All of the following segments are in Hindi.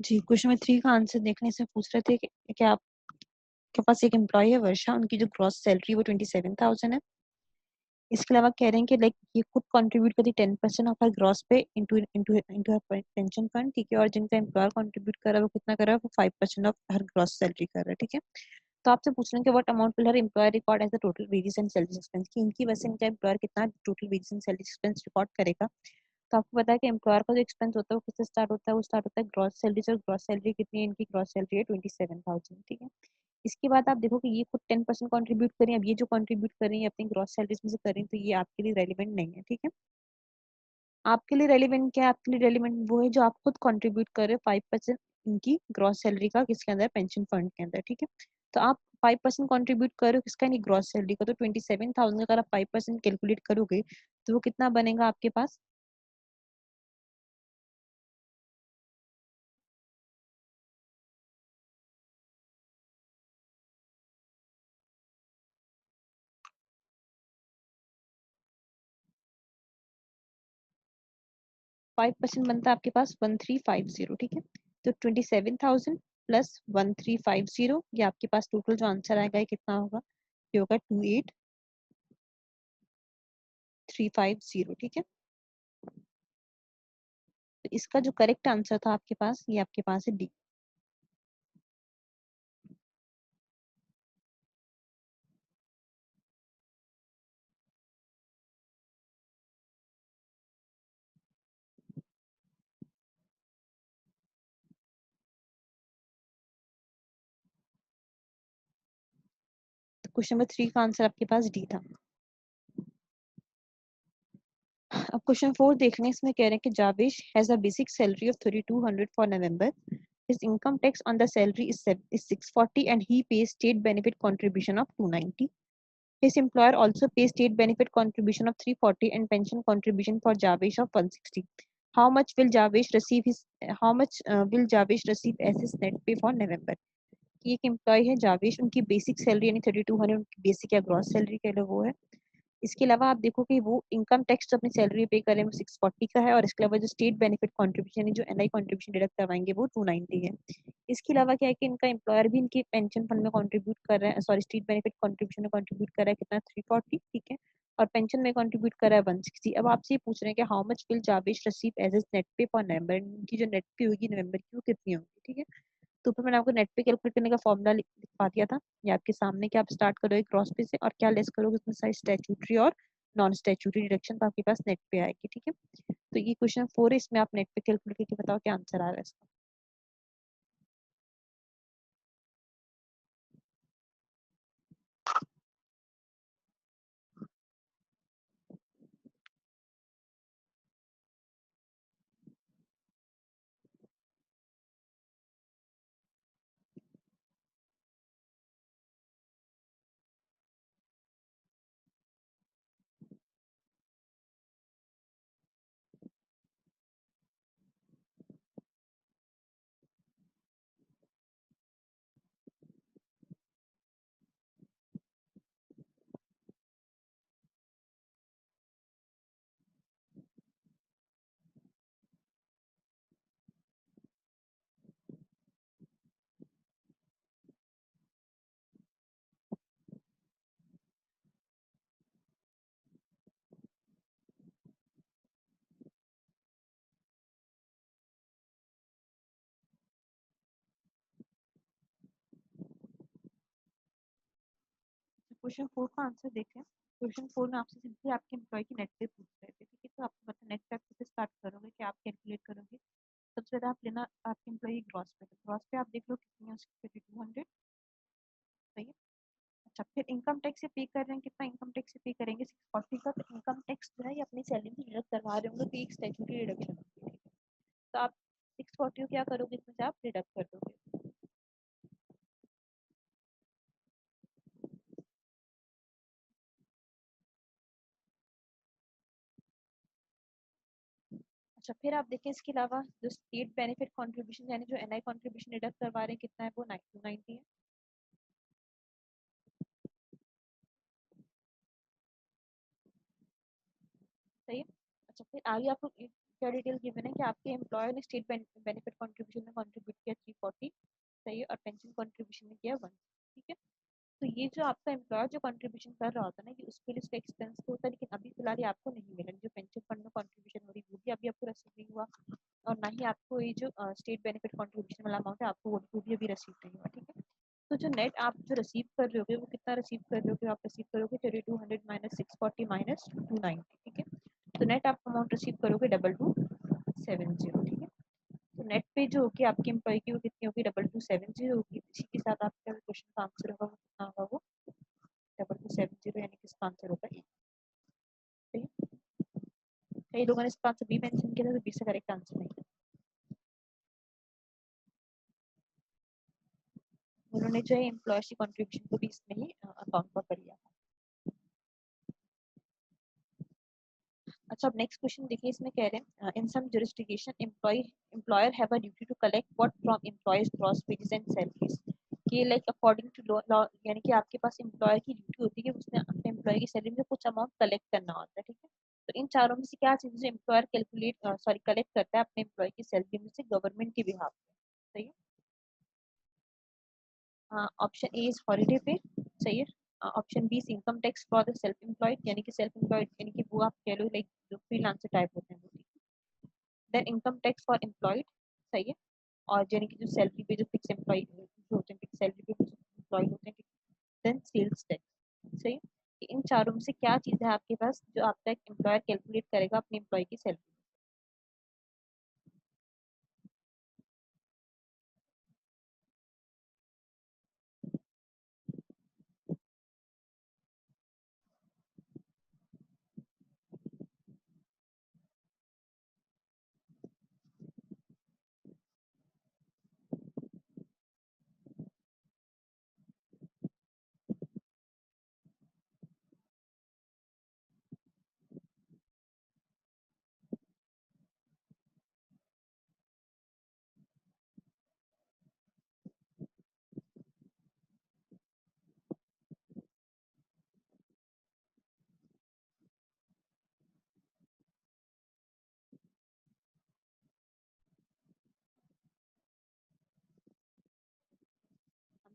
जी, क्वेश्चन नंबर 3 का आंसर देखने से पूछ रहे थे कि आपके पास एक एम्प्लॉयी है वर्षा, उनकी जो ग्रॉस सैलरी वो 27,000 है। इसके अलावा कह रहे हैं कि लाइक ये खुद कंट्रीब्यूट करती है 10% ऑफ हर ग्रॉस पे इनटू इनटू इनटू हर पेंशन फंड, ठीक है। और जिनका एम्प्लॉयर कंट्रीब्यूट कर रहा है वो कितना कर रहा है, वो 5% ऑफ हर ग्रॉस सैलरी कर रहा है, ठीक है। तो आपसे पूछ रहे हैं कि what amount will her employer record as the total wages and salary expense, की इनकी वजह से इनका एम्प्लॉयर कितना total wages and salary expense record करेगा। तो आपको पता है कि एम्प्लॉयर का जो एक्सपेंस होता है वो किससे स्टार्ट होता है, वो स्टार्ट होता है ग्रॉस सैलरी से। ग्रॉस सैलरी कितनी है, इनकी ग्रॉस सैलरी है 27,000, ठीक है। इसके बाद आप देखो कि ये खुद 10% कंट्रीब्यूट करें। अब ये जो कंट्रीब्यूट कर रही है अपनी ग्रॉस सैलरीज में से करें, तो ये आपके लिए रेलिवेंट नहीं है, ठीक है। आपके लिए रेलिवेंट क्या है, आपके लिए रेलिवेंट वो है जो आप खुद कंट्रीब्यूट कर रहे हो 5% इनकी ग्रॉस सैलरी का, किसके अंदर, पेंशन फंड के अंदर, ठीक है। तो आप 5% कंट्रीब्यूट कर रहे हो किसका, नहीं, ग्रॉस सैलरी का। तो 27,000 अगर आप 5% कैलकुलेट करोगे तो वो कितना बनेगा आपके पास, 5% बनता है आपके पास 1350, ठीक है। तो 27,000 प्लस 1350, ये आपके पास टोटल जो आंसर आएगा ये कितना होगा, ये होगा 28,350, ठीक है। तो इसका जो करेक्ट आंसर था आपके पास, ये आपके पास है डी। तो क्वेश्चन नंबर 3 का आंसर आपके पास डी था। अब क्वेश्चन 4 देख लें। इसमें कह रहे हैं कि Javesh has a basic salary of 3200 for November. His income tax on the salary is 640 and he pays state benefit contribution of 290. His employer also pays state benefit contribution of 340 and pension contribution for Javesh of 160. How much will Javesh receive his how much will Javesh receive as his net pay for November? कि एक एम्प्लॉय है जावेश, उनकी बेसिक सैलरी यानी 3200 उनकी बेसिक या ग्रॉस सैलरी कह लो वो है। इसके अलावा आप देखो कि वो इनकम टैक्स जो अपनी सैलरी पे करें वो 640 का है, और इसके अलावा जो स्टेट बेनिफिट कॉन्ट्रीब्यूशन यानी जो एनआई कॉन्ट्रीब्यूशन डिडक्ट करवाएंगे वो 290 है। इसके अलावा क्या है कि इनका एम्प्लॉयर भी इनकी पेंशन फंड में कंट्रीब्यूट कर रहा है, सॉरी स्टेट बेनिफिट कॉन्ट्रीब्यूशन में कंट्रीब्यूट कर रहा है कितना, 340, ठीक है। और पेंशन में कंट्रीब्यूट कर रहा है 160। अब आपसे ये पूछ रहे हैं कि how much will Javesh receive as his net pay for November, इनकी जो नेट पे होगी नवंबर की वो कितनी होगी, ठीक है। तो ऊपर मैंने आपको नेट पे कैलकुलेट करने का फॉर्मूला लिखवा दिया था, ये आपके सामने कि आप स्टार्ट करोगे क्रॉस पे से और क्या लेस करोगे उसमें सारी स्टैट्यूटरी और नॉन स्टैट्यूटरी डिडक्शन, तो आपके पास नेट पे आएगी, ठीक है। तो ये क्वेश्चन 4 है, इसमें आप नेट पे कैलकुलेट करके बताओ क्या आंसर आ रहा है इसका। क्वेश्चन 4 का आंसर देखें। क्वेश्चन 4 में आपसे सिंपली आपके एम्प्लॉय की नेट पे पूछ रहे थे, ठीक है। तो आपको पता नेट पे कैसे स्टार्ट करोगे, क्या आप कैलकुलेट करोगे। सबसे पहले आप लेना आपके एम्प्लॉय ग्रॉस पे, तो ग्रॉस पे आप देख लो कितनी है उसकी, 3200, सही है। अच्छा, फिर इनकम टैक्स से पे कर रहे हैं कितना, इनकम टैक्स से पे करेंगे 640 का। तो इनकम टैक्स जो है ये अपनी सैलरी से डिडक्ट करवा रहे होंगे, तो एक स्टैट्यूटरी डिडक्शन होती है, ठीक है। तो आप 640 को क्या करोगे, इसमें से आप डिडक्ट कर दोगे। अच्छा, फिर आप देखें इसके अलावा जो स्टेट बेनिफिट कंट्रीब्यूशन यानी जो एनआई कंट्रीब्यूशन डिडक्ट करवा रहे हैं कितना है, वो 290 है, सही है। अच्छा, फिर आगे आपको क्या डिटेल गिवन है कि आपके एम्प्लॉयर ने स्टेट बेनिफिट कंट्रीब्यूशन में कंट्रीब्यूट किया 340, सही है, और पेंशन कंट्रीब्यूशन में किया 1, ठीक है। तो ये जो आपका एम्प्लॉयर जो कंट्रीब्यूशन कर रहा होता है ना, ये उसके लिए उसका एक्सपेंस तो होता है, लेकिन अभी फिलहाल ये आपको नहीं मिला। जो पेंशन फंड में कंट्रीब्यूशन हो रही वो भी अभी आपको रिसीव नहीं हुआ, और ना ही आपको ये जो स्टेट बेनिफिट कंट्रीब्यूशन वाला अमाउंट है आपको वो भी अभी रिसीव नहीं हुआ, ठीक है। तो जो नेट आप जो रिसीव कर रहे होगे वो कितना रिसीव कर रहे होगे, आप रिसीव करोगे 3200 माइनस 640 माइनस 290, ठीक है। तो नेट आप अमाउंट रिसीव करोगे 2270, ठीक है। तो नेट पे जो होगी आपकी एम्प्लॉय की वो कितनी होगी, 2270 होगी। इसी के साथ आपका क्वेश्चन का आंसर होगा वो कितना होगा, वो 2270, यानी कि इसका आंसर होगा 8, ठीक है। कई लोगों ने इसका आंसर बी मेंशन किया था, तो बी से करेक्ट आंसर नहीं है, उन्होंने जो है एम्प्लॉयर्स की कंट्रीब्यूशन को भी इसमें ही अकाउंट पर कर लिया। अच्छा, अब नेक्स्ट क्वेश्चन देखिए, इसमें कह रहे हैं in some jurisdiction employer have a duty to collect what from employees gross wages and salaries, कि लाइक अकॉर्डिंग टू लॉ, यानी कि आपके पास एम्प्लॉयर की ड्यूटी होती है कि उसने अपने एम्प्लॉय की सैलरी में कुछ अमाउंट कलेक्ट करना होता है, ठीक है। तो इन चारों में से क्या चीज़ जो एम्प्लॉयर कैलकुलेट सॉरी कलेक्ट करता है अपने एम्प्लॉय की सैलरी में से गवर्नमेंट के बिहाफ में, सही है। Option A is holiday pay, सही है। Option B is income tax for the self employed, यानी कि सेल्फ एम्प्लॉयड यानी कि वो आप कह लो लाइक जो फ्रीलांसर टाइप होते हैं वो, then income tax for employed, सही है। और यानी कि जो सैलरी पे जो फिक्स एम्प्लॉय होते हैं, फिक्स सैलरी पे एम्प्लॉय होते हैं, देन सेल्स टैक्स, सही है। कि इन चारों में से क्या चीज़ है आपके पास जो आपका एक एम्प्लॉयर कैलकुलेट करेगा अपने एम्प्लॉय की सैलरी।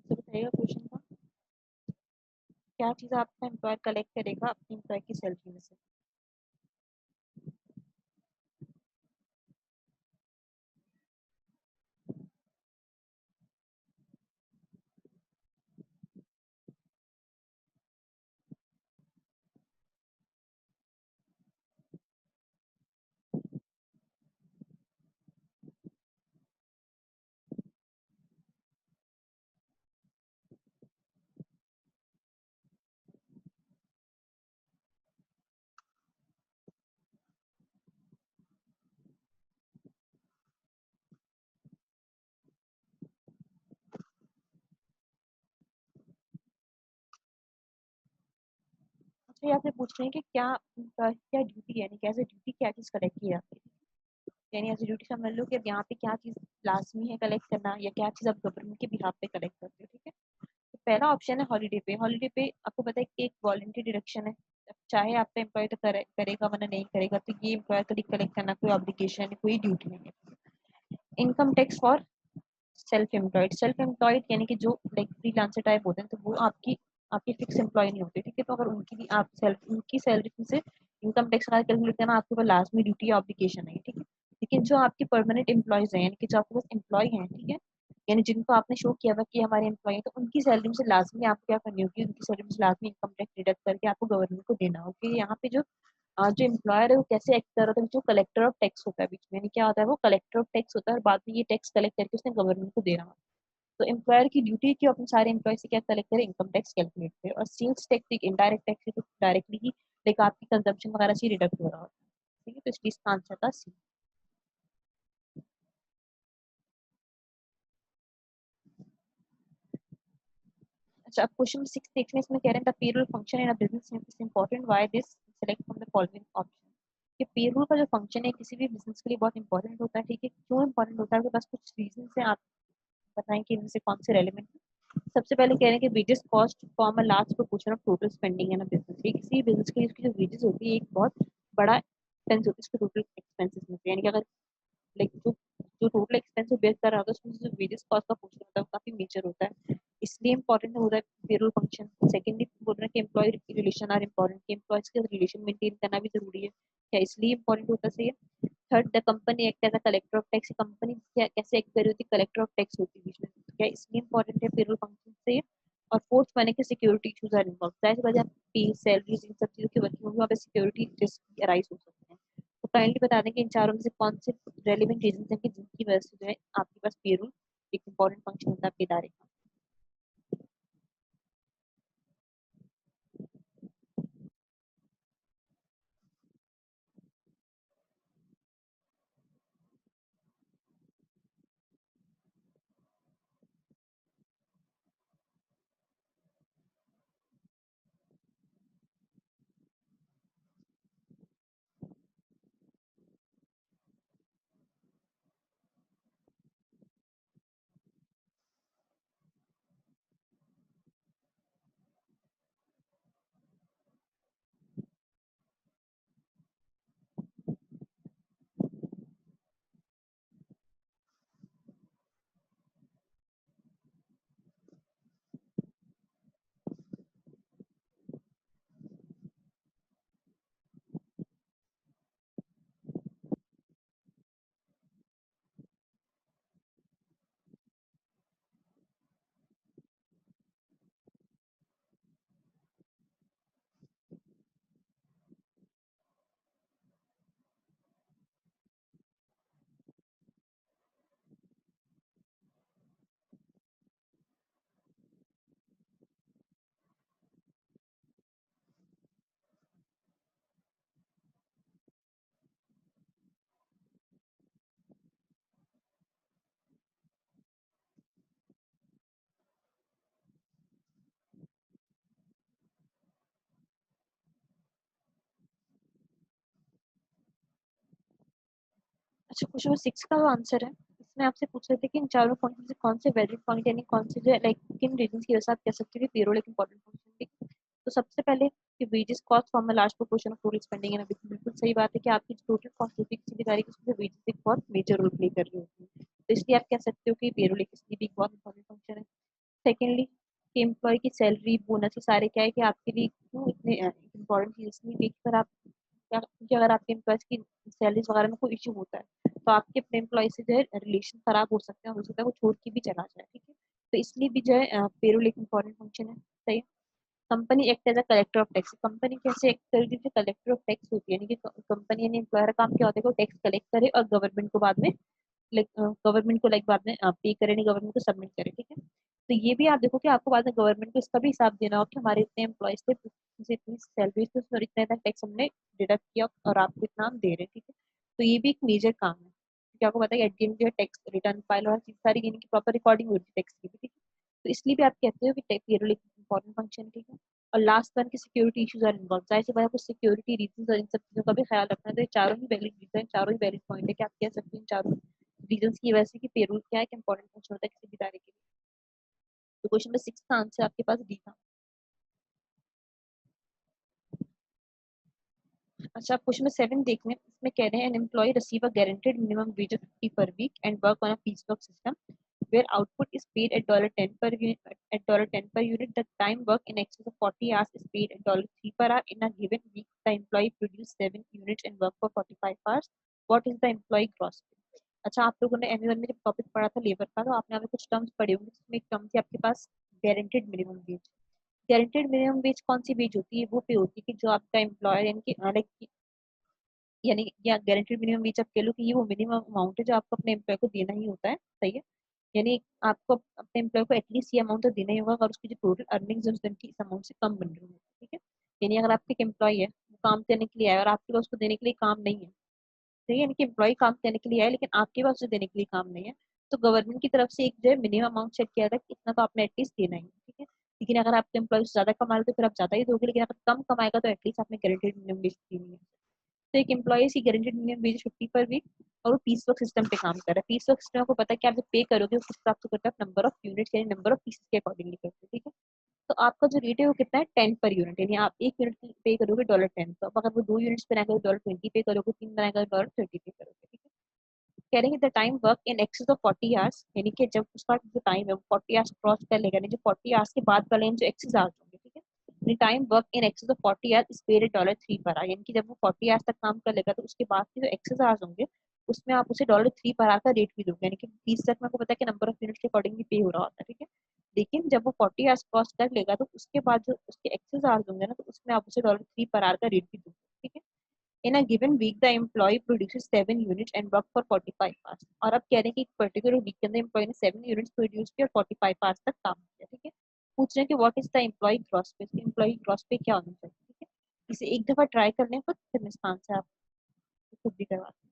आंसर बताइएगा क्वेश्चन का, क्या चीज़ आपका एम्प्लॉयर कलेक्ट करेगा अपने एम्प्लॉय की सैलरी में से। अच्छा, यहाँ पे पूछ रहे हैं कि क्या उनका क्या ड्यूटी है, यानी कैसे ड्यूटी क्या चीज़ कलेक्ट की जाती है, यानी एज ड्यूटी समझ लो कि अब यहाँ पे क्या चीज़ लाजमी है कलेक्ट करना, या क्या चीज़ आप गवर्नमेंट के बिहाफ पे कलेक्ट करते हो, ठीक है। तो पहला ऑप्शन है हॉलीडे पे। हॉलीडे पे आपको पता है कि एक वॉलंटरी डिडक्शन है, चाहे आपका एम्प्लॉय तो करेगा वरना नहीं करेगा, तो ये एम्प्लॉयर का कलेक्ट करना कोई ऑब्लिगेशन है, कोई ड्यूटी नहीं है। Income tax for self employed यानी कि जो लाइक फ्रीलांसर टाइप होते हैं, तो वो आपकी आपकी फिक्स एम्प्लॉय नहीं होते, ठीक है। तो अगर उनकी भी आप सेल्फ उनकी सैलरी से इनकम टैक्स का कैलकुलेट करना आपके ऊपर लाजमी ड्यूटी या ऑब्लिगेशन है, ठीक है। लेकिन जो आपके परमानेंट एम्प्लॉयज हैं, यानी कि जो आपके पास एम्प्लॉय हैं, ठीक है, यानी जिनको आपने शो किया हुआ कि हमारे एम्प्लॉय हैं, तो उनकी सैलरी में से लाजमी आपको क्या करनी होगी, उनकी सैलरी में से लाजमी इनकम टैक्स डिडक्ट करके आपको गवर्नमेंट को देना होगा। यहाँ पे जो एम्प्लॉयर है वो कैसे एक्ट कर रहा था, जो कलेक्टर ऑफ टैक्स होता है बीच में, यानी क्या होता है, वो कलेक्टर ऑफ टैक्स होता है और बाद में ये टैक्स कलेक्ट करके उसने गवर्नमेंट को देना होता है। तो एम्प्लॉयर की ड्यूटी कि अपने सारे एम्प्लॉय से क्या कलेक्ट करे, इनकम टैक्स कैलकुलेट करे। और सेल्स टैक्स एक इनडायरेक्ट टैक्स है, तो डायरेक्टली ही लाइक आपकी कंजम्पशन वगैरह से रिडक्ट हो रहा होता है, ठीक है। तो इस चीज का आंसर था सी। अच्छा, अब क्वेश्चन 6 देखने, इसमें कह रहे हैं the payroll function in a business is important, why this, select from the following option. कि पेरोल का जो फंक्शन है किसी भी बिजनेस के लिए बहुत इंपॉर्टेंट होता है, ठीक है। क्यों इंपॉर्टेंट होता है, आपके पास कुछ रीजन है, आप बताएं कि इनमें से कौन से रेलिवेंट है। सबसे पहले कह रहे हैं कि wages cost form a large proportion of total spending in a business. ये किसी बिजनेस के लिए उसकी जो वेजेस होती है एक बहुत बड़ा एक्सपेंस होती है उसके टोटल एक्सपेंसेस में से, यानी कि अगर लाइक जो जो टोटल एक्सपेंस बेयर कर रहा होता है उसमें जो वेजेस कॉस्ट का पोर्शन होता है वो काफी मेजर होता है, इसलिए इंपॉर्टेंट होता है पेरोल फंक्शन। सेकेंडली बोल रहे हैं कि एम्प्लॉय रिलेशन आर इंपॉर्टेंट, कि एम्प्लॉयज के रिलेशन मेंटेन करना भी जरूरी है, क्या इसलिए इंपॉर्टेंट होता है सही। Third, the company act as a collector of tax, company क्या कैसे एक्ट कर रही होती है, कलेक्टर ऑफ टैक्स होती है बीच में, क्या इसलिए इंपॉर्टेंट है पेरोल फंक्शन से। और फोर्थ वन है कि सिक्योरिटी इश्यूज आर इन्वॉल्व, जाहिर सी बात है पे सैलरीज इन सब चीजों की वर्किंग होगी, वहाँ पे सिक्योरिटी रिस्क अराइज हो सकते हैं। तो काइंडली बता दें कि इन चारों में से कौन से रेलिवेंट रीजन है कि जिनकी वजह से जो है आपके पास पेरोल एक इंपॉर्टेंट फंक्शन होता है आपके इदारे का। अच्छा, क्वेश्चन नंबर 6 का जो आंसर है इसमें आपसे पूछ रहे थे कि इन चारों पॉइंट में से कौन से वैलिड पॉइंट, यानी कौन से जो लाइक किन रीजंस की वजह से आप कह सकते हो कि पेरोल एक इंपॉर्टेंट फंक्शन है। तो सबसे पहले कि wages cost form a large proportion of total spending है, बिल्कुल सही बात है कि आपकी टोटल कॉस्ट होती है किसी भी कार्य की उसमें वेजेस एक बहुत मेजर रोल प्ले कर रही होती है, तो इसलिए आप कह सकते हो कि पेरोल एक इसलिए भी एक बहुत इंपॉर्टेंट फंक्शन है। सेकेंडली कि एम्प्लॉय की सैलरी बोनस ये सारे क्या है कि आपके लिए क्यों इतने इंपॉर्टेंट चीज, इसलिए भी कि अगर आप क्योंकि अगर आपके एम्प्लॉयज की सैलरीज वगैरह में कोई इशू होता है तो आपके अपने एम्प्लॉय से जो है रिलेशन खराब हो सकते हैं, हो सकता है वो छोड़ के भी चला जाए, ठीक है। तो इसलिए भी जो है पेरोल एक इंपॉर्टेंट फंक्शन है, सही है। Company act as a collector of tax, company कैसे एक्ट करेगी, जो कलेक्टर ऑफ टैक्स होती है, यानी कि कंपनी यानी एम्प्लॉयर का काम क्या होता है कि वो टैक्स कलेक्ट करे और गवर्नमेंट को बाद में लाइक गवर्नमेंट को लाइक बाद में पे करे, नहीं गवर्नमेंट को सबमिट करे, ठीक है। तो ये भी आप देखो कि आपको बाद में गवर्नमेंट को इसका भी हिसाब देना हो कि हमारे इतने एम्प्लॉयज थे, इनसे इतनी सैलरी थी और इतना इतना टैक्स हमने डिडक्ट किया और आपको इतना हम दे रहे हैं, ठीक है। तो ये भी एक मेजर काम है क्योंकि आपको पता है एट द एंड जो है टैक्स रिटर्न फाइल और चीज सारी यानी कि प्रॉपर रिकॉर्डिंग होती है टैक्स की भी, ठीक है। तो इसलिए भी आप कहते हो कि पेरोल एक इंपॉर्टेंट फंक्शन है, ठीक है। और लास्ट वन की सिक्योरिटी इश्यूज आर इन्वॉल्व, जाहिर सी बात है आपको सिक्योरिटी रीजंस और इन सब चीजों का भी ख्याल रखना है, तो ये चारों ही वैलिड रीजन, चारों ही वैलिड पॉइंट है कि आप कह सकते हैं इन चारों रीजंस की वजह से कि पेरोल क्या है, इंपॉर्टेंट फंक्शन होता है किसी भी इदारे के लिए। तो क्वेश्चन नंबर 6 का आंसर आपके पास डी था। अच्छा, आप क्वेश्चन नंबर 7 देख लें, इसमें कह रहे हैं an employee receive a guaranteed minimum wage of 50 per week and work on a piecework system where output is paid at $10 per unit, at $10 per unit. The time work in excess of 40 hours is paid at $3 per hour. In a given week, the employee produce 7 units and work for 45 hours. What is the employee gross pay? अच्छा, आप लोगों ने एनुअल में जब टॉपिक पढ़ा था लेबर का, तो आपने हमें कुछ टर्म्स पढ़े होंगे, जिसमें एक टर्म थी आपके पास guaranteed minimum wage. Guaranteed minimum wage कौन सी वेज होती है, वो पे होती है कि जो आपका एम्प्लॉयर यानी कि लाइक यानी या गारंटेड मिनिमम वेज आप कह लो कि ये वो मिनिमम अमाउंट है जो आपको अपने एम्प्लॉय को देना ही होता है, सही है। यानी आपको अपने एम्प्लॉय को एटलीस्ट ये अमाउंट तो देना ही होगा अगर उसकी जो टोटल अर्निंग्स है उसकी इस अमाउंट से कम बन रही है, ठीक है। यानी अगर आपके एक एम्प्लॉय है वो काम करने के लिए आया और आपके पास उसको देने के लिए काम नहीं है, सही है, यानी कि एम्प्लॉय काम करने के लिए आया लेकिन आपके पास उसे देने के लिए काम नहीं है, तो गवर्नमेंट की तरफ से एक जो है मिनिमम अमाउंट सेट किया था कि इतना तो आपने एटलीस्ट देना ही है, ठीक है। लेकिन अगर आपके एम्प्लॉय ज्यादा कमा रहे तो फिर आप ज्यादा ही दोगे, लेकिन अगर कम कमाएगा तो एटलीस्ट आपने गारंटेड मिनिमम वेज देनी है। तो एक एम्प्लॉय की गारंटेड मिनिमम वेज 50 पर वीक और वो पीस वर्क सिस्टम पे काम कर रहा है। पीस वर्क सिस्टम को पता है कि आप जब पे करोगे वो किस प्राप्त करता है, नंबर ऑफ यूनिट्स यानी नंबर ऑफ पीसेस के अकॉर्डिंगली करते हैं, ठीक है। तो आपका जो रेट है वो कितना है 10 पर यूनिट, यानी आप 1 यूनिट पे करोगे $10। तो अब अगर वो 2 यूनिट्स बनाएगा तो $20 पे करोगे, 3 बनाएगा तो $30 पे करोगे, ठीक है। कह रहे हैं the time work in excess of 40 hours, यानी कि जब उसका जो टाइम है वो 40 आवर्स क्रॉस कर लेगा, यानी जो 40 आवर्स के बाद वाले जो एक्सेस आवर्स होंगे, ठीक है, the time work in excess of 40 hours is paid $3 per hour, यानी कि जब वो 40 आवर्स तक काम कर लेगा तो उसके बाद के जो एक्सेस आवर्स होंगे उसमें आप उसे $3 पर आवर का रेट भी दोगे, यानी कि फीस तक में आपको पता है कि नंबर ऑफ यूनिट्स के अकॉर्डिंगली पे हो रहा होता है, ठीक है। लेकिन जब वो 40 आवर्स क्रॉस कर लेगा तो उसके बाद जो उसके एक्सेस आवर्स होंगे ना, तो उसमें आप उसे $3 पर आवर का रेट भी दोगे, ठीक है। In a given week, the employee produces 7 units and work for 45 hours. और अब कह रहे हैं कि एक पर्टिकुलर वीक के अंदर एम्प्लॉय ने 7 यूनिट्स प्रोड्यूस किया और 45 आवर्स तक काम किया, ठीक है। पूछ रहे हैं कि what is the employee gross pay, employee gross pay क्या होना चाहिए, ठीक है। इसे एक दफा ट्राई करने पर फिर इसका आंसर आप खुद भी करवा सकते हैं।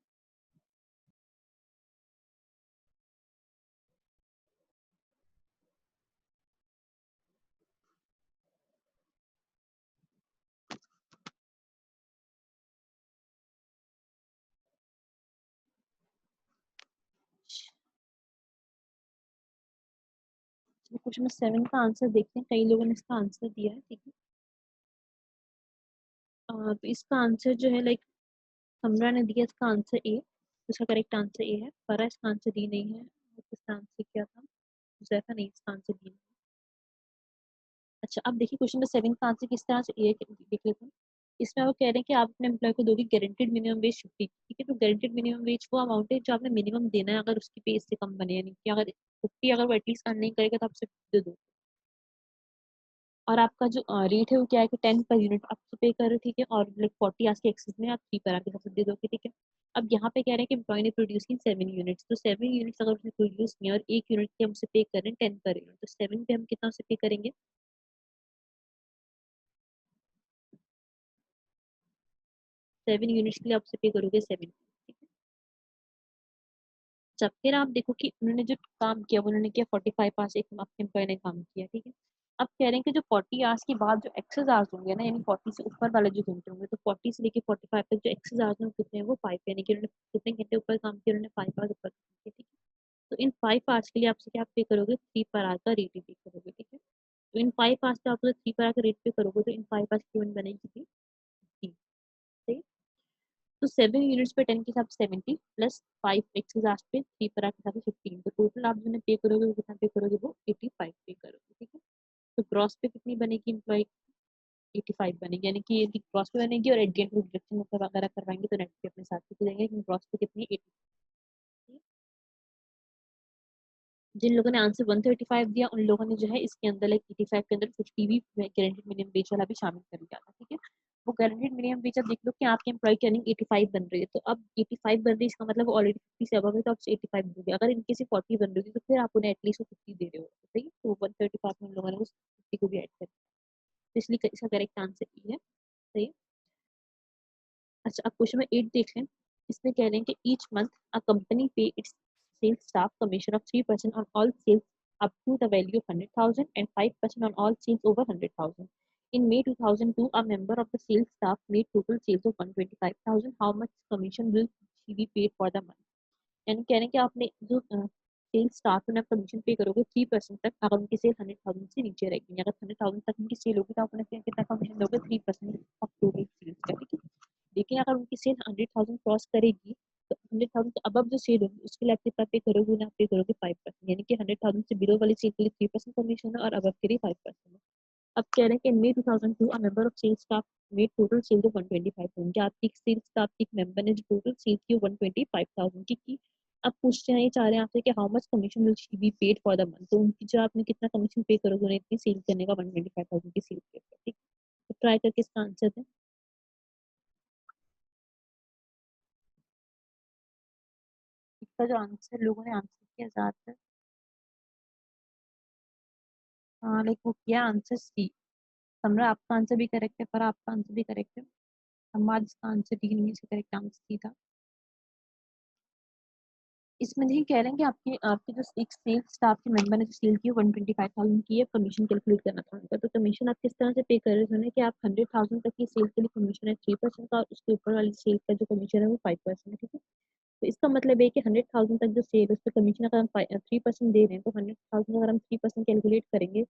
क्वेश्चन नंबर 7 का आंसर देखते हैं, कई लोगों ने इसका आंसर दिया है, ठीक है। तो इसका आंसर जो है लाइक हमरा ने दिया इसका आंसर ए, इसका करेक्ट आंसर ए है। पर इसका आंसर डी नहीं है, इसका आंसर क्या था, जैसा नहीं, इसका आंसर डी। अच्छा, अब देखिए क्वेश्चन नंबर 7 का आंसर किस तरह से ये देख लेते हैं। इसमें वो कह रहे हैं कि आप अपने एम्प्लॉय को दोगे गारंटेड मिनिमम वेज 50, ठीक है। तो गारंटेड मिनिमम वेज वो अमाउंट है जो आपने मिनिमम देना है अगर उसकी पे इससे कम बने, यानी कि अगर 50 अगर वो एटलीस्ट अर्न नहीं करेगा तो आप सिर्फ दे दो। और आपका जो रेट है वो क्या है कि 10 पर यूनिट आप पे कर रहे हो, ठीक है। और लाइक 40 आज के एक्सेस में आप 3 पर आके सबसे दे दोगे, ठीक है। अब यहाँ पे कह रहे हैं कि एम्प्लॉय ने प्रोड्यूस की 7 यूनिट्स, तो 7 यूनिट्स अगर उसने प्रोड्यूस किया और 1 यूनिट के हम उसे पे कर रहे हैं 10 पर यूनिट, तो 7 पे हम कितना उसे पे करेंगे, 7 यूनिट्स के लिए आप उसे पे करोगे 7। जब फिर आप देखो कि उन्होंने जो काम किया वो उन्होंने किया 45 आवर्स, एक आपके एम्प्लॉय ने काम किया, ठीक है। अब कह रहे हैं कि जो 40 आवर्स के बाद जो एक्सेस आवर्स होंगे ना, यानी 40 से ऊपर वाले जो घंटे होंगे, तो 40 से लेके 45 तक जो एक्सेस आवर्स हैं वो कितने हैं, वो 5, यानी कि उन्होंने कितने घंटे ऊपर काम किया, उन्होंने 5 आवर्स ऊपर काम किया, ठीक है। तो इन 5 आवर्स के लिए आपसे क्या पे करोगे, 3 पर आवर का रेट पे करोगे, ठीक है। तो इन 5 आवर्स पे आप 3 पर आवर का रेट पे करोगे तो इन 5 आवर्स की कीमत बनेगी कितनी, 3, सही है? तो 7 यूनिट्स पे 10 के हिसाब से 70 प्लस 5 एक्स के हिसाब पे 3 पर के हिसाब से 15, तो टोटल आप जो पे करोगे वो कितना पे करोगे, वो 85 पे करोगे, ठीक है। तो ग्रॉस पे कितनी बनेगी एम्प्लॉय, 85 बनेगी, यानी कि ये ग्रॉस पे बनेगी और एट द एंड डिडक्शन वगैरह करवाएंगे तो नेट पे अपने साथ लेके जाएंगे, लेकिन ग्रॉस पे कितनी 80। जिन लोगों ने आंसर 135 दिया उन लोगों ने जो है इसके अंदर लाइक 85 के अंदर 50 भी गारंटेड मिनिमम वेज वाला भी शामिल कर लिया था, ठीक है। वो गारंटेड मिनिमम वेज, अब देख लो कि आपके एम्प्लॉय की अर्निंग 85 बन रही है, तो अब 85 बन रही है इसका मतलब ऑलरेडी 50 से अबव है, तो आप 85 दोगे। अगर इनके से 40 बन रही है तो फिर आप उन्हें एटलीस्ट 50 दे रहे हो, सही है। तो 135 में उन लोगों ने उस 50 को भी ऐड कर दिया, तो इसलिए इसका करेक्ट आंसर ये है, सही है। अच्छा, अब क्वेश्चन नंबर 8 देख लें। इसमें कह रहे हैं कि each month a company pay its sales staff commission of 3% on all sales up to the value of 100,000 and 5% on all sales over 100,000. In May 2002, a member of the sales staff made total sales of 125,000. How much commission will she be paid for the month? यानी कह रहे हैं कि आपने जो सेल्स स्टाफ में आप कमीशन पे करोगे 3% तक, अगर उनकी सेल 100,000 से नीचे रहेगी, अगर 100,000 तक उनकी सेल होगी तो आप उन्हें कितना कमीशन दोगे, 3% ऑफ टोटल सेल्स का, ठीक है। लेकिन अगर उनकी सेल 100,000 क्रॉस करेगी तो 100,000 के अबव जो सेल होगी उसके लिए आप कितना पे करोगे ना, पे करोगे 5%, यानी कि 100,000 से बिलो वाली सेल के लिए 3% कमीशन है और अबव के लिए 5% है। अब कह रहे हैं कि May 2002 a member of sales staff made total sales of 125,000, क्या आपकी सेल्स स्टाफ की एक मेंबर ने जो टोटल सेल्स की 125,000 की। अब पूछते हैं, ये चाह रहे हैं आपसे कि how much commission will she be paid for the month, तो उनकी जो आपने कितना कमीशन पे करोगे उन्हें इतनी सेल करने का 125,000 की सेल के ऊपर, ठीक। तो ट्राई करके इसका आंसर दें। इसका जो आंसर लोगों ने आंसर किया ज्यादातर, हाँ लाइक वो किया आंसर सी। समरा आपका आंसर भी करेक्ट है, पर आपका आंसर भी करेक्ट है। हमारा इसका आंसर डी नहीं है, इसका करेक्ट आंसर सी था। इसमें देखिए कह रहे हैं कि आपके आपके जो एक सेल्स स्टाफ के मेंबर ने जो सेल की 125,000 की है, कमीशन कैलकुलेट करना था उनका। तो कमीशन आप किस तरह से पे कर रहे हैं कि आप 100,000 तक की सेल के लिए कमीशन है 3% का, और उसके ऊपर वाली सेल का जो कमीशन है वो 5% है, ठीक है। तो इसका मतलब है कि 100,000 तक जो सेल है उस पर कमीशन अगर हम 3% दे रहे हैं, तो 100,000 अगर हम 3% कैलकुलेट करेंगे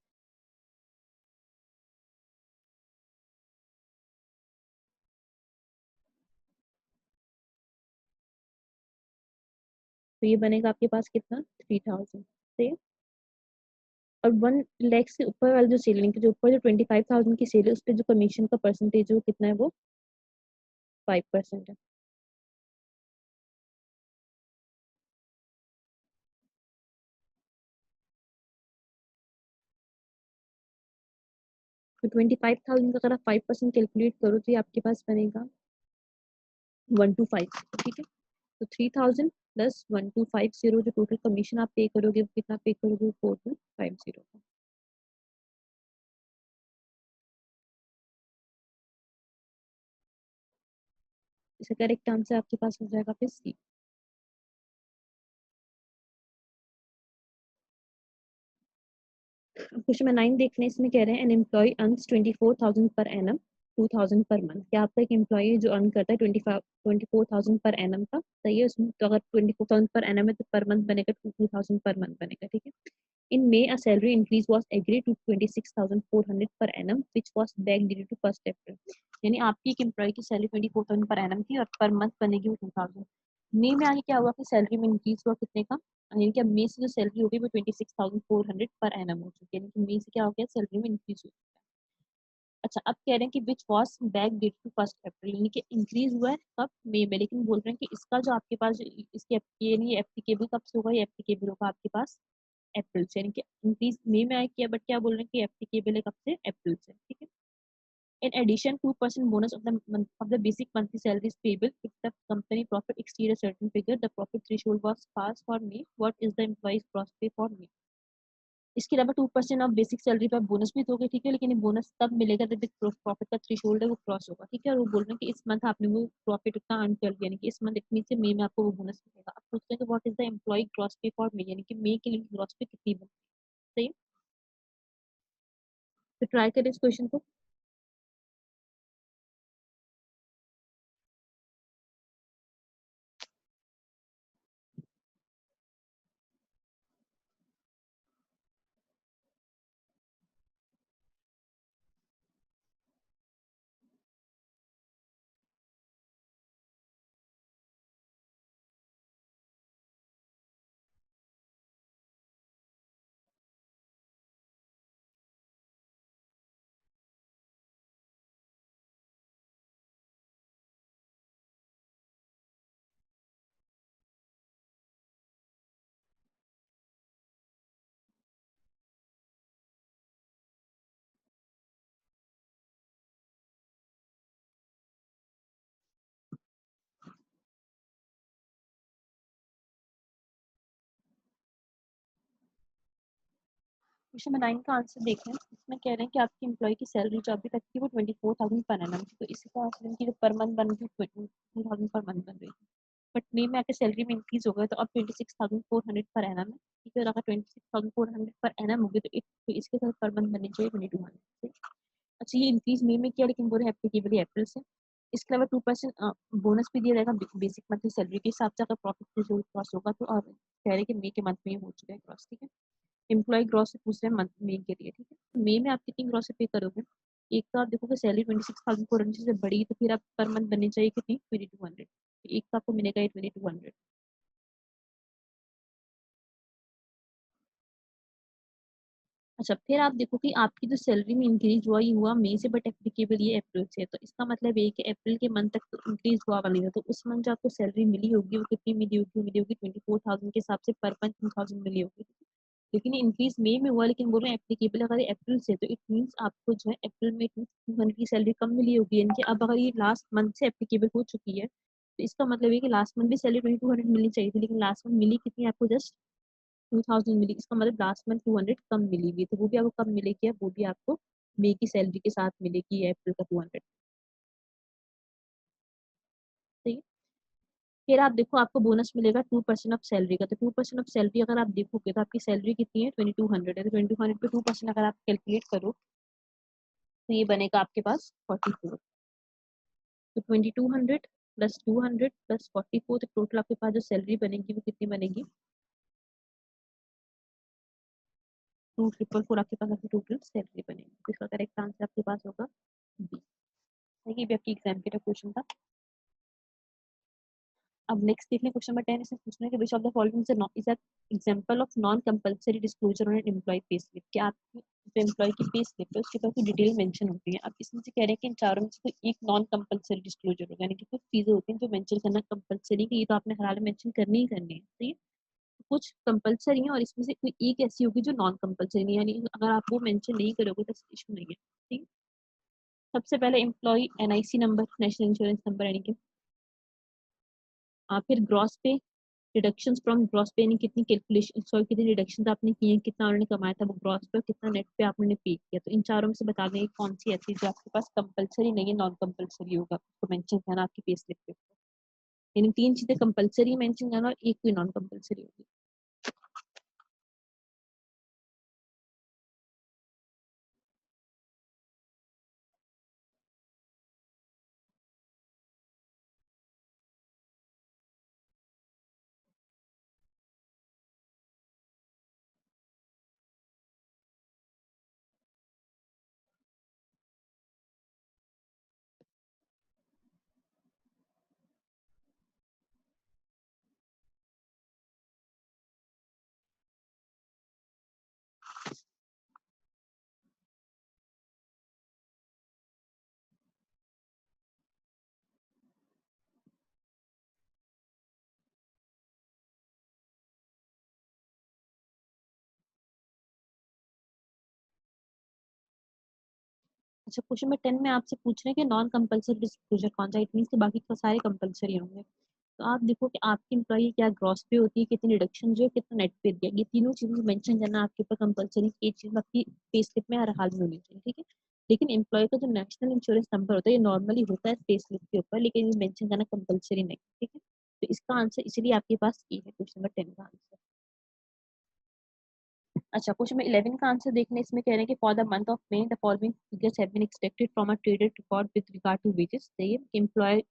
तो ये बनेगा आपके पास कितना 3000 से। और 1 लाख से ऊपर वाली जो सेल है, जो ऊपर जो 25,000 की सेल है उस पर जो कमीशन का परसेंटेज है वो कितना है, वो 5% है। तो 25,000 का अगर आप 5% कैलकुलेट करो तो ये आपके पास बनेगा 125, ठीक है। तो 3000 प्लस 1250 जो टोटल कमीशन आप पे करोगे वो कितना पे करोगे, 4250 का। इसका करेक्ट आंसर आपके पास हो जाएगा फिर सी। क्वेश्चन नंबर 9 देखने इसमें कह रहे हैं an employ earns 24,000 per annum 2,000 per month. क्या आपका एक एम्प्लॉय जो अर्न करता है 24,000 पर एनम का, सही है। उसमें तो अगर 24,000 पर एनम है तो पर मंथ बनेगा 2,000 पर मंथ बनेगा, ठीक है। In May, a salary increase was agreed to 26,400 per annum, which was backdated to 1st April. यानी आपकी एक एम्प्लॉय की सैलरी 24,000 पर एनम थी और पर मंथ बनेगी वो 2,000। मई में आगे क्या हुआ कि सैलरी में इंक्रीज हुआ कितने का, यानी कि अब मई से जो सैलरी होगी वो 26,400 पर एनम हो चुकी है, यानी कि मई से क्या हो गया सैलरी में इंक्रीज हो। अच्छा, अब कह रहे हैं कि which was back date to 1st April, यानी कि इंक्रीज हुआ है कब, मई में, लेकिन बोल रहे हैं कि इसका जो आपके पास इसके ये नहीं एप्लीकेबल कब से होगा, ये एप्लीकेबल होगा आपके पास अप्रैल से, यानी कि इंक्रीज मई में आया किया, बट क्या बोल रहे हैं कि एप्लीकेबल है कब से, अप्रैल से, ठीक है। In addition, 2% bonus of the basic monthly salary is payable if the company profit exceed a certain figure. The profit threshold was passed for May. What is the employee's gross pay for May? इसके अलावा 2% ऑफ बेसिक सैलरी पर बोनस भी दोगे, ठीक है, लेकिन ये बोनस तब मिलेगा जब प्रॉफिट का थ्रेशोल्ड है वो क्रॉस होगा, ठीक है। और वो बोल रहे हैं कि इस मंथ आपने वो प्रॉफिट उतना अर्न कर लिया, यानी कि इस मंथ इतनी से मई में आपको वो बोनस मिलेगा। अब पूछते हैं कि what is the employee gross pay for May, यानी कि मई के लिए ग्रॉस पे कितनी बनती है, सही। तो ट्राई करें इस क्वेश्चन को। क्वेश्चन नंबर 9 का आंसर देखें, इसमें कह रहे हैं कि आपकी एम्प्लॉय की सैलरी जो अभी तक थी वो 24,000 पर एनम थी, तो इसका मतलब कि जो पर मंथ बन रही 22,000 पर मंथ बन रही थी, बट मई में आके सैलरी में इंक्रीज हो गया तो अब 26,400 पर एनम है, ठीक है। और अगर 26,400 पर एनम होगी तो इसके साथ पर मंथ बननी चाहिए 2,200। अच्छा, ये इंक्रीज मई में किया लेकिन वो एप्लीकेबल अप्रैल से। इसके अलावा 2% बोनस भी दिया जाएगा बेसिक मंथली सैलरी के हिसाब से, अगर प्रॉफिट जो क्रॉस होगा तो आप कह रहे हैं कि मई के मंथ में हो चुका है क्रॉस, ठीक है। एम्प्लॉय ग्रॉस से पूछ रहे हैं मंथ में के लिए, ठीक है। तो मई में आप कितनी ग्रॉस से पे करोगे, एक तो आप देखोगे सैलरी 26,400 से बड़ी तो फिर आप पर मंथ बननी चाहिए कितनी 2,200, एक तो आपको मिलेगा ये 2,200। अच्छा, फिर आप देखो कि आपकी जो सैलरी में इंक्रीज हुआ ये हुआ मई से, बट एप्लीकेबल ये अप्रैल से है, तो इसका मतलब ये कि अप्रैल के मंथ तक तो इंक्रीज हुआ वाली है, तो उस मंथ जो आपको सैलरी मिली होगी वो कितनी मिली होगी 24,000 के हिसाब से पर मंथ 2,000 मिली होगी, लेकिन इंक्रीज मई में हुआ, लेकिन बोल रहे हैं एप्लीकेबल अगर अप्रैल से, तो इट मीन्स आपको जो है अप्रैल में 200 की सैलरी कम मिली होगी, यानी कि अब अगर ये लास्ट मंथ से एप्लीकेबल हो चुकी है तो इसका मतलब है कि लास्ट मंथ भी सैलरी 2,200 मिलनी चाहिए थी, लेकिन लास्ट मंथ मिली कितनी आपको, जस्ट 2,000 मिली। इसका मतलब लास्ट मंथ 200 कम मिली हुई, तो वो भी आपको कब मिलेगी, वो भी आपको मई की सैलरी के साथ मिलेगी अप्रैल का 200, सही है। फिर आप देखो आपको बोनस मिलेगा 2% ऑफ सैलरी का, तो 2% ऑफ सैलरी अगर आप देखोगे तो आपकी सैलरी कितनी है 2,200 है, तो 2,200 पे 2% अगर आप कैलकुलेट करो तो ये बनेगा आपके पास 44। तो 2,200 प्लस 200 प्लस 44, तो टोटल आपके पास जो सैलरी बनेगी वो कितनी बनेगी 2,444 आपके पास आपकी टोटल सैलरी बनेगी, तो इसका करेक्ट आंसर आपके पास होगा बी। देखिए भी आपकी एग्जाम के क्वेश्चन था। अब नेक्स्ट देख लें क्वेश्चन नंबर 10। इसमें पूछना है कि which of the following is an example of non compulsory disclosure on an employee pay slip. क्या आपकी जो एम्प्लॉय की पे स्लिप है उसके ऊपर कोई डिटेल मेंशन होती है। अब इसमें से कह रहे हैं कि इन चारों में से कोई एक नॉन कंपल्सरी डिस्क्लोजर होगा, यानी कि कुछ चीजें होती हैं जो मेंशन करना कंपल्सरी है, ये तो आपने हर हाल में मेंशन करनी ही करनी है, सही है। कुछ कंपल्सरी है और इसमें से कोई एक ऐसी होगी जो नॉन कंपल्सरी नहीं है, यानी अगर आप वो मेंशन नहीं करोगे तो इशू नहीं है, ठीक है। सबसे पहले employee NIC number, national insurance number, यानी कि फिर ग्रॉस पे, डिडक्शंस फ्रॉम ग्रॉस पे, यानी कितनी कैलकुलेशन, सॉरी कितनी डिडक्शंस आपने की हैं, कितना उन्होंने कमाया था वो ग्रॉस पे, कितना नेट पे आपने पे किया। तो इन चारों में से बता दें कौन सी ऐसी जो आपके पास कंपलसरी नहीं है, नॉन कंपलसरी होगा, उसको मेंशन करना आपकी पे स्लिप पे। यानी तीन चीजें कंपलसरी मेंशन करना और एक कोई नॉन कंपलसरी होगी। अच्छा, क्वेश्चन नंबर 10 में आपसे पूछ रहे हैं कि नॉन कंपल्सरी डिस्क्लोजर कौन सा, इट मीन कि बाकी तो सारे कंपल्सरी होंगे। तो आप देखो कि आपकी एम्प्लॉय क्या ग्रॉस पे होती है, कितनी डिडक्शन जो है, कितना नेट पे दिया, ये तीनों चीजें मेंशन करना आपके ऊपर कंपल्सरी, एक चीज आपकी पे स्लिप में हर हाल में होनी चाहिए, ठीक है। लेकिन एम्प्लॉय का जो नेशनल इंश्योरेंस नंबर होता है ये नॉर्मली होता है पे स्लिप के ऊपर, लेकिन ये मेंशन करना कंपल्सरी नहीं, ठीक है। तो इसका आंसर इसीलिए आपके पास ये है, क्वेश्चन नंबर 10 का आंसर। अच्छा, क्वेश्चन नंबर 11 का आंसर देखने, इसमें कह रहे हैं कि for the month of May the following figures have been expected from a traded record with regard to wages. सही है। एम्प्लॉय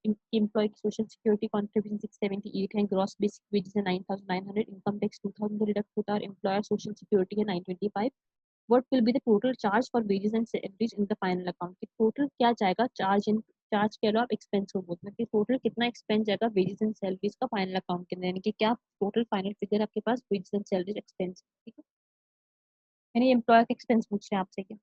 की सोशल सिक्योरिटी कंट्रीब्यूशन 678 है, ग्रॉस बेसिक वेजेस है 9900, इनकम टैक्स 2000 डिडक्ट होता है और एम्प्लॉयर सोशल सिक्योरिटी है 925। What will be the total charge for wages and salaries in the final account. Total क्या जाएगा, चार्ज कह लो आप, एक्सपेंस को बोलते हैं कि टोटल कितना एक्सपेंस जाएगा वेजेस एंड सैलरीज का फाइनल अकाउंट के अंदर, यानी कि क्या टोटल फाइनल फिगर आपके पास वेजेस एंड सैलरीज एक्सपेंस, ठीक है। यानी एम्प्लॉयर का एक्सपेंस पूछ रहे हैं आपसे क्या।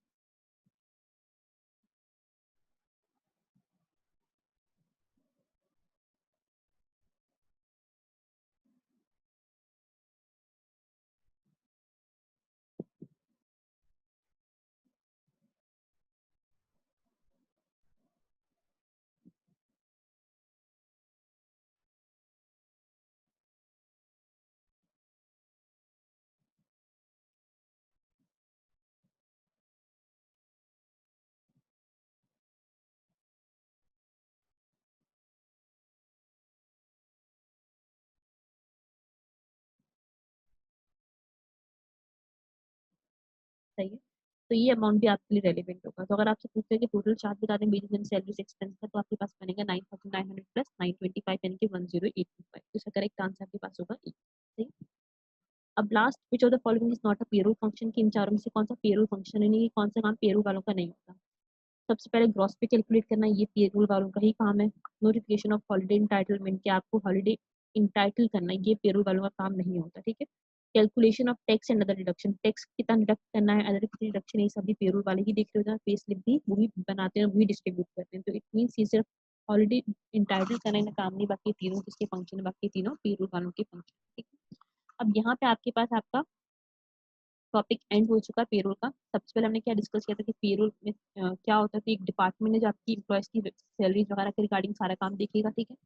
सही है। तो ये अमाउंट भी आपके लिए रेलिवेंट होगा। तो अगर आपसे पूछते हैं कि टोटल चार्ज बता दें वेजेस एंड सैलरीज एक्सपेंस का, तो आपके पास बनेगा 9900 प्लस 925, यानी कि 1085। तो इसका करेक्ट आंसर आपके पास होगा E। सही। अब last, which of the following is not a payroll function, की इन चारों में से कौन सा पेरोल फंक्शन है, नहीं कौन सा काम पेरोल वालों का नहीं होता। सबसे पहले ग्रॉस पे कैलकुलेट करना, ये पेरोल वालों का ही काम है। नोटिफिकेशन ऑफ हॉलिडे इंटाइटलमेंट, के आपको हॉलिडे इंटाइटल करना, ये पेरोल वालों का काम नहीं होता, ठीक है। Calculation of tax and other deduction, tax कितना डिडक्ट करना है, अदर कितनी डिडक्शन है, ये सभी पेरोल वाले ही देख रहे होते हैं, पे स्लिप भी वही बनाते हैं, वही डिस्ट्रीब्यूट करते हैं। तो इट मीन्स ये सिर्फ हॉलिडे इंटाइटल करने का काम नहीं, बाकी तीनों किसके फंक्शन है, बाकी तीनों पेरोल वालों के फंक्शन, ठीक है। अब यहाँ पे आपके पास आपका टॉपिक एंड हो चुका है पेरोल का। सबसे पहले हमने क्या डिस्कस किया था कि पेरोल में क्या होता है कि एक डिपार्टमेंट है जो आपकी एम्प्लॉयज की सैलरीज वगैरह के रिगार्डिंग सारा काम देखेगा, ठीक है।